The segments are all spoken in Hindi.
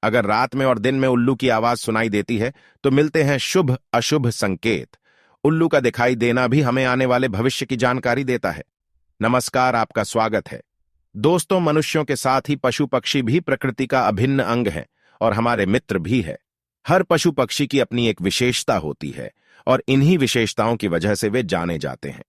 अगर रात में और दिन में उल्लू की आवाज सुनाई देती है तो मिलते हैं शुभ अशुभ संकेत। उल्लू का दिखाई देना भी हमें आने वाले भविष्य की जानकारी देता है। नमस्कार, आपका स्वागत है। दोस्तों, मनुष्यों के साथ ही पशु पक्षी भी प्रकृति का अभिन्न अंग है और हमारे मित्र भी है। हर पशु पक्षी की अपनी एक विशेषता होती है और इन्हीं विशेषताओं की वजह से वे जाने जाते हैं।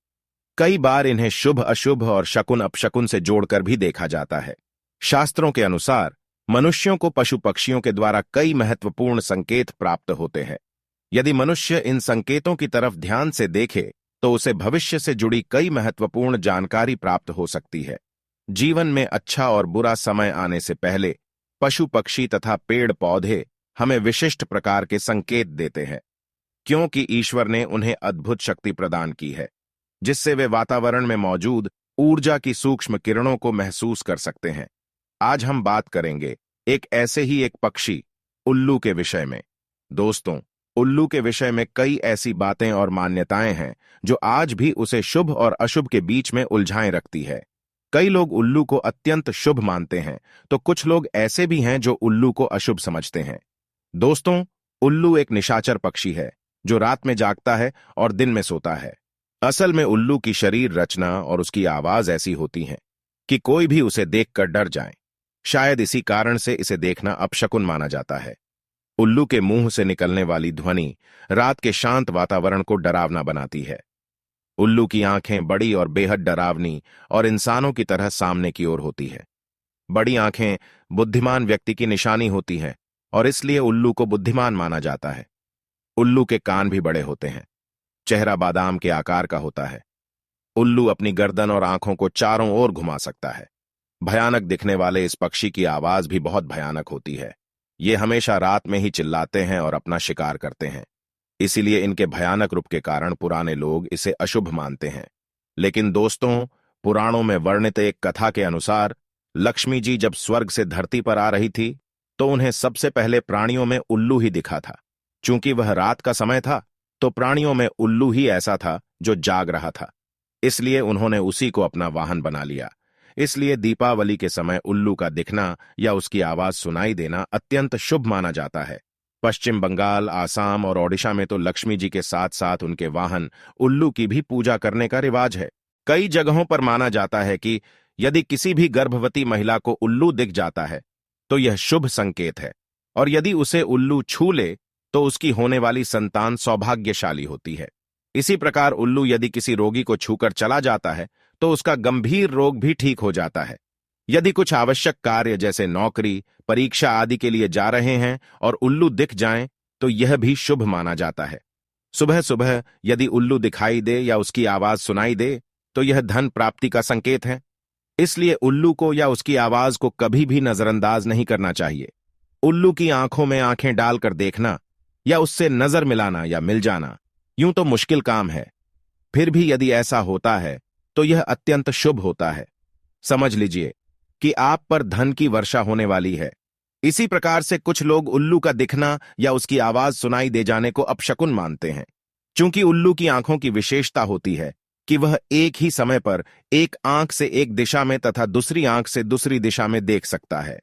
कई बार इन्हें शुभ अशुभ और शकुन अपशकुन से जोड़कर भी देखा जाता है। शास्त्रों के अनुसार मनुष्यों को पशु पक्षियों के द्वारा कई महत्वपूर्ण संकेत प्राप्त होते हैं। यदि मनुष्य इन संकेतों की तरफ ध्यान से देखे तो उसे भविष्य से जुड़ी कई महत्वपूर्ण जानकारी प्राप्त हो सकती है। जीवन में अच्छा और बुरा समय आने से पहले पशु पक्षी तथा पेड़ पौधे हमें विशिष्ट प्रकार के संकेत देते हैं, क्योंकि ईश्वर ने उन्हें अद्भुत शक्ति प्रदान की है जिससे वे वातावरण में मौजूद ऊर्जा की सूक्ष्म किरणों को महसूस कर सकते हैं। आज हम बात करेंगे एक ऐसे ही एक पक्षी उल्लू के विषय में। दोस्तों, उल्लू के विषय में कई ऐसी बातें और मान्यताएं हैं जो आज भी उसे शुभ और अशुभ के बीच में उलझाए रखती है। कई लोग उल्लू को अत्यंत शुभ मानते हैं तो कुछ लोग ऐसे भी हैं जो उल्लू को अशुभ समझते हैं। दोस्तों, उल्लू एक निशाचर पक्षी है जो रात में जागता है और दिन में सोता है। असल में उल्लू की शरीर रचना और उसकी आवाज ऐसी होती है कि कोई भी उसे देखकर डर जाए। शायद इसी कारण से इसे देखना अपशकुन माना जाता है। उल्लू के मुंह से निकलने वाली ध्वनि रात के शांत वातावरण को डरावना बनाती है। उल्लू की आंखें बड़ी और बेहद डरावनी और इंसानों की तरह सामने की ओर होती है। बड़ी आंखें बुद्धिमान व्यक्ति की निशानी होती हैं और इसलिए उल्लू को बुद्धिमान माना जाता है। उल्लू के कान भी बड़े होते हैं। चेहरा बादाम के आकार का होता है। उल्लू अपनी गर्दन और आंखों को चारों ओर घुमा सकता है। भयानक दिखने वाले इस पक्षी की आवाज भी बहुत भयानक होती है। ये हमेशा रात में ही चिल्लाते हैं और अपना शिकार करते हैं। इसीलिए इनके भयानक रूप के कारण पुराने लोग इसे अशुभ मानते हैं। लेकिन दोस्तों, पुराणों में वर्णित एक कथा के अनुसार लक्ष्मी जी जब स्वर्ग से धरती पर आ रही थी तो उन्हें सबसे पहले प्राणियों में उल्लू ही दिखा था। चूंकि वह रात का समय था तो प्राणियों में उल्लू ही ऐसा था जो जाग रहा था, इसलिए उन्होंने उसी को अपना वाहन बना लिया। इसलिए दीपावली के समय उल्लू का दिखना या उसकी आवाज सुनाई देना अत्यंत शुभ माना जाता है। पश्चिम बंगाल, आसाम और ओडिशा में तो लक्ष्मी जी के साथ साथ उनके वाहन उल्लू की भी पूजा करने का रिवाज है। कई जगहों पर माना जाता है कि यदि किसी भी गर्भवती महिला को उल्लू दिख जाता है तो यह शुभ संकेत है, और यदि उसे उल्लू छू ले तो उसकी होने वाली संतान सौभाग्यशाली होती है। इसी प्रकार उल्लू यदि किसी रोगी को छूकर चला जाता है तो उसका गंभीर रोग भी ठीक हो जाता है। यदि कुछ आवश्यक कार्य जैसे नौकरी, परीक्षा आदि के लिए जा रहे हैं और उल्लू दिख जाएं तो यह भी शुभ माना जाता है। सुबह सुबह यदि उल्लू दिखाई दे या उसकी आवाज सुनाई दे तो यह धन प्राप्ति का संकेत है। इसलिए उल्लू को या उसकी आवाज को कभी भी नजरअंदाज नहीं करना चाहिए। उल्लू की आंखों में आंखें डालकर देखना या उससे नजर मिलाना या मिल जाना यूं तो मुश्किल काम है, फिर भी यदि ऐसा होता है तो यह अत्यंत शुभ होता है। समझ लीजिए कि आप पर धन की वर्षा होने वाली है। इसी प्रकार से कुछ लोग उल्लू का दिखना या उसकी आवाज सुनाई दे जाने को अपशकुन मानते हैं। चूंकि उल्लू की आंखों की विशेषता होती है कि वह एक ही समय पर एक आंख से एक दिशा में तथा दूसरी आंख से दूसरी दिशा में देख सकता है।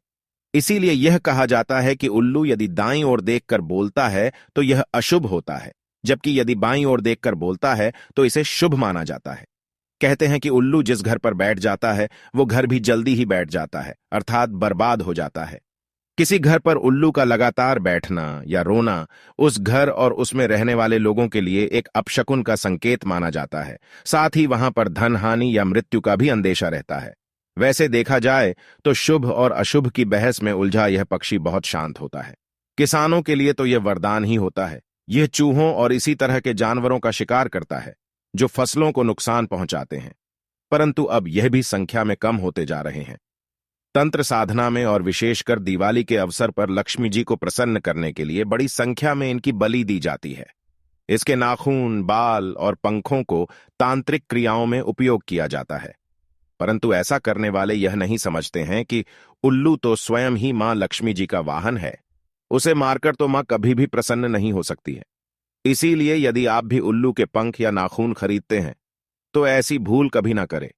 इसीलिए यह कहा जाता है कि उल्लू यदि दाईं ओर देखकर बोलता है तो यह अशुभ होता है, जबकि यदि बाईं ओर देखकर बोलता है तो इसे शुभ माना जाता है। कहते हैं कि उल्लू जिस घर पर बैठ जाता है वो घर भी जल्दी ही बैठ जाता है, अर्थात बर्बाद हो जाता है। किसी घर पर उल्लू का लगातार बैठना या रोना उस घर और उसमें रहने वाले लोगों के लिए एक अपशकुन का संकेत माना जाता है। साथ ही वहां पर धन हानि या मृत्यु का भी अंदेशा रहता है। वैसे देखा जाए तो शुभ और अशुभ की बहस में उलझा यह पक्षी बहुत शांत होता है। किसानों के लिए तो यह वरदान ही होता है। यह चूहों और इसी तरह के जानवरों का शिकार करता है जो फसलों को नुकसान पहुंचाते हैं, परंतु अब यह भी संख्या में कम होते जा रहे हैं। तंत्र साधना में और विशेषकर दिवाली के अवसर पर लक्ष्मी जी को प्रसन्न करने के लिए बड़ी संख्या में इनकी बलि दी जाती है। इसके नाखून, बाल और पंखों को तांत्रिक क्रियाओं में उपयोग किया जाता है, परंतु ऐसा करने वाले यह नहीं समझते हैं कि उल्लू तो स्वयं ही मां लक्ष्मी जी का वाहन है। उसे मारकर तो मां कभी भी प्रसन्न नहीं हो सकती है। इसीलिए यदि आप भी उल्लू के पंख या नाखून खरीदते हैं तो ऐसी भूल कभी ना करें।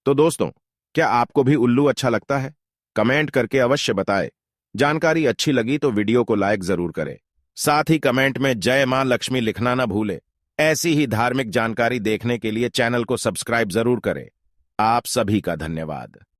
तो दोस्तों, क्या आपको भी उल्लू अच्छा लगता है? कमेंट करके अवश्य बताएं। जानकारी अच्छी लगी तो वीडियो को लाइक जरूर करें। साथ ही कमेंट में जय मां लक्ष्मी लिखना ना भूले। ऐसी ही धार्मिक जानकारी देखने के लिए चैनल को सब्सक्राइब जरूर करें। आप सभी का धन्यवाद।